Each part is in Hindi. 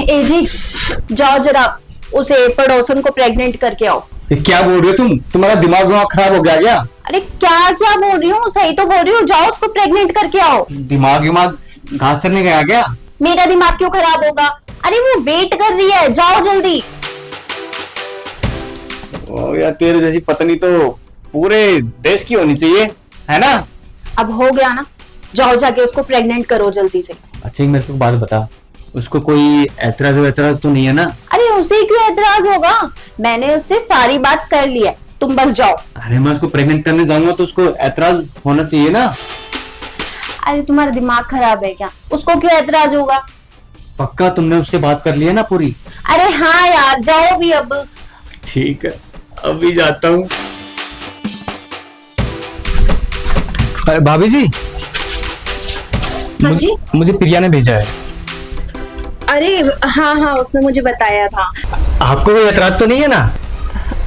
ए जी, जाओ जरा उसे पड़ोसन को प्रेग्नेंट करके आओ। ये क्या बोल रहे हो तुम? तुम्हारा दिमाग खराब हो गया क्या? अरे क्या क्या बोल रही हूँ, सही तो बोल रही हूँ। जाओ उसको प्रेग्नेंट करके आओ। दिमाग घास चरने गया क्या? मेरा दिमाग क्यों खराब होगा? अरे वो वेट कर रही है, जाओ जल्दी। ओ यार, तेरे जैसी पत्नी तो पूरे देश की होनी चाहिए, है ना? अब हो गया ना, जाओ जाके उसको प्रेग्नेंट करो जल्दी से। अच्छा मेरे को बात बता, उसको कोई एतराज तो नहीं है ना? अरे उसे क्यों एतराज होगा, मैंने उससे सारी बात कर ली है, तुम बस जाओ। अरे मैं उसको प्रेग्नेंट करने जाऊंगा तो उसको एतराज होना चाहिए ना? अरे तुम्हारा दिमाग खराब है क्या? उसको क्यों एतराज होगा? पक्का तुमने उससे बात कर ली है ना पूरी? अरे हाँ यार, जाओ भी अब। ठीक है, अभी जाता हूँ। अरे भाभी जी, हाँ जी। मुझे प्रिया ने भेजा है। अरे हाँ हाँ, उसने मुझे बताया था। आपको कोई एतराज तो नहीं है ना?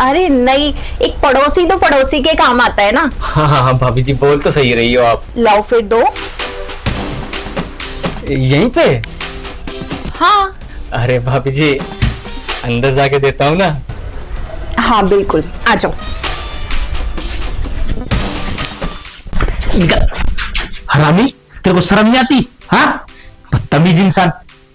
अरे नहीं, एक पड़ोसी तो पड़ोसी के काम आता है ना। हाँ हाँ हाँ भाभी जी, बोल तो सही रही हो आप। लाओ फिर दो। यहीं पे? हाँ अरे भाभी जी, अंदर जाके देता हूँ ना। हाँ बिल्कुल, आ जाओ। हरामी, तेरे को शर्म नहीं आती? हाँ, बदतमीज इंसान,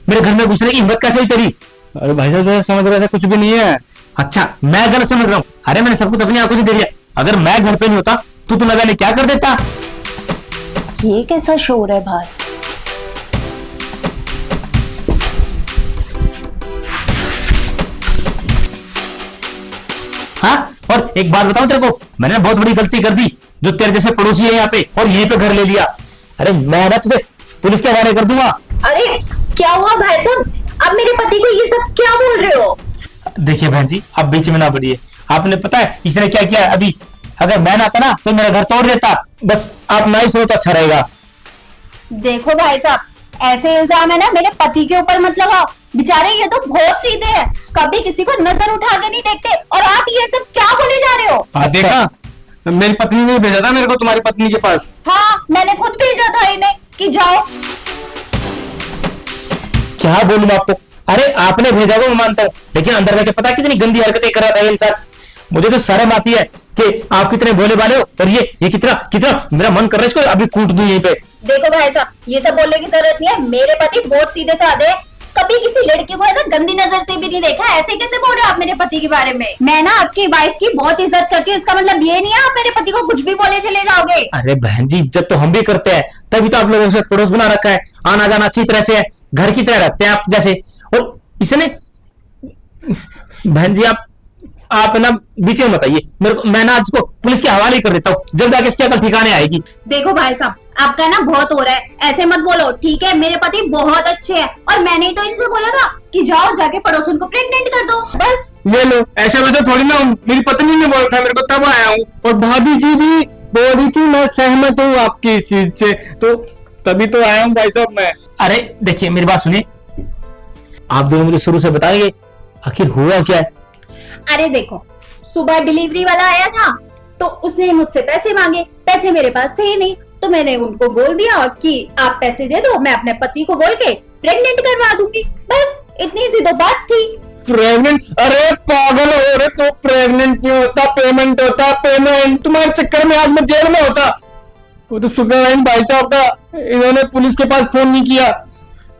मेरे घर में घुसने की हिम्मत कैसे हुई तेरी? अरे भाई साहब समझ रहे, ऐसा कुछ भी नहीं है। अच्छा, मैं गलत समझ रहा हूँ? अरे मैंने सब कुछ अपनी आंखों से देख लिया। अगर मैं घर पे नहीं होता तो तू न जाने क्या कर देता। ये कैसा शोर है बाहर? हाँ, और एक बात बताऊं तेरे को, मैंने बहुत बड़ी गलती कर दी जो तेरे जैसे पड़ोसी है यहाँ पे और यहीं पे घर ले लिया। अरे मैं ना तुझे पुलिस के हवाले कर दूंगा। अरे क्या हुआ भाई साहब, अब मेरे पति को ये सब क्या बोल रहे हो? देखिए बहन जी, आप बीच में ना पड़िए। आपने पता है इसने क्या किया अभी? अगर मैं ना आता ना तो मेरा घर तोड़ देता। बस आप ना ही सुनो तो अच्छा रहेगा। देखो भाई साहब, ऐसे इल्जाम है ना मेरे पति के ऊपर मत लगाओ। बेचारे ये तो बहुत सीधे हैं, कभी किसी को नजर उठा के नहीं देखते, और आप ये सब क्या बोले जा रहे हो? हाँ देखा, मेरी पत्नी ने भेजा था मेरे को तुम्हारी पत्नी के पास। हाँ, मैंने खुद भेजा था इन्हें कि जाओ। क्या बोलूं मैं आपको? अरे आपने भेजा वो मैं मानता हूँ, लेकिन अंदर जाके पता कितनी गंदी हरकतें कर रहा था ये इंसान। मुझे तो शर्म आती है कि आप कितने भोले भाले हो, और ये कितना कितना मेरा मन कर रहा है इसको अभी कूट दूं यहीं पे। देखो भाई साहब, ये सब बोलने की जरूरत नहीं है। मेरे पति बहुत सीधे साधे हैं, कभी किसी लड़की को है ना गंदी नजर से भी नहीं देखा। ऐसे कैसे बोल रहे हो आप मेरे पति के बारे में? मैं ना आपकी वाइफ की बहुत इज्जत करती हूँ, इसका मतलब ये नहीं है आप मेरे पति को कुछ भी बोले चले जाओगे। अरे बहन जी, इज्जत तो हम भी करते हैं, तभी तो आप लोगों से पड़ोस बना रखा है। आना जाना अच्छी तरह से है, घर की तरह रखते हैं आप जैसे। और इसने बहन जी, आप ना बीच में बताइए मेरे को, मैं ना इसको पुलिस के हवाले कर देता हूँ, जब जाके इसकी अकल ठिकाने आएगी। देखो भाई साहब, आपका ना बहुत हो रहा है, ऐसे मत बोलो ठीक है? मेरे पति बहुत अच्छे हैं, और मैंने ही तो इनसे बोला था कि जाओ जाके पड़ोसन को प्रेग्नेंट कर दो, बस। ले लो, ऐसा वैसा थोड़ी ना, मेरी पत्नी ने बोला था मेरे को, तब आया हूँ। और भाभी जी भी बोल रही थी, मैं सहमत हूँ आपकी इस चीज से, तो तभी तो आया हूँ भाई साहब मैं। अरे देखिए मेरी बात सुनिए, आप दोनों मुझे शुरू से बताइए आखिर हुआ क्या है? अरे देखो, सुबह डिलीवरी वाला आया था तो उसने मुझसे पैसे मांगे, पैसे मेरे पास थे ही नहीं, तो मैंने उनको बोल दिया कि आप पैसे दे दो, मैं अपने पति को बोल के प्रेग्नेंट करवा दूंगी, बस इतनी सी तो बात थी। प्रेग्नेंट? अरे पागल हो रहे तो, प्रेग्नेंट क्यों होता? पेमेंट होता, पेमेंट। तुम्हारे चक्कर में आज मैं जेल में होता। वो तो शुक्र है भाई साहब का, इन्होंने पुलिस के पास फोन नहीं किया,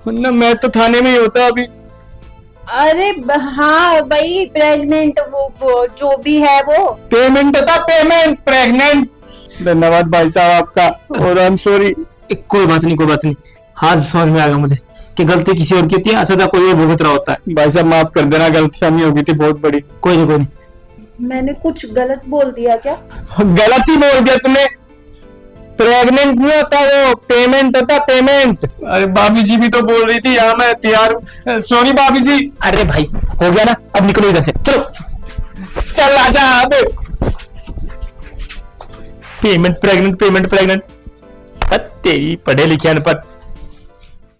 वरना मैं तो थाने में ही होता अभी। अरे हाँ भाई, प्रेग्नेंट वो जो भी है वो पेमेंट होता, पेमेंट, प्रेग्नेंट। धन्यवाद भाई साहब आपका, और आई एम सॉरी। कोई बात नहीं, कोई बात नहीं। हाँ समझ में आ गया मुझे कि गलती किसी और की होती है, सजा कोई और भुगत रहा होता है। भाई साहब माफ कर देना, गलतफहमी हो गई थी बहुत बड़ी। कोई नहीं, कोई नहीं। मैंने कुछ गलत बोल दिया क्या? गलत ही बोल दिया तुमने, प्रेग्नेंट नहीं होता वो, पेमेंट होता, पेमेंट। अरे भाभी जी भी तो बोल रही थी, यहाँ मैं तैयार हूँ। सॉरी भाभी जी। अरे भाई हो गया ना, अब निकलो इधर से, चलो। चल आजा अब। Payment pregnant, payment pregnant. तेरी पढ़े लिखे अनपढ़,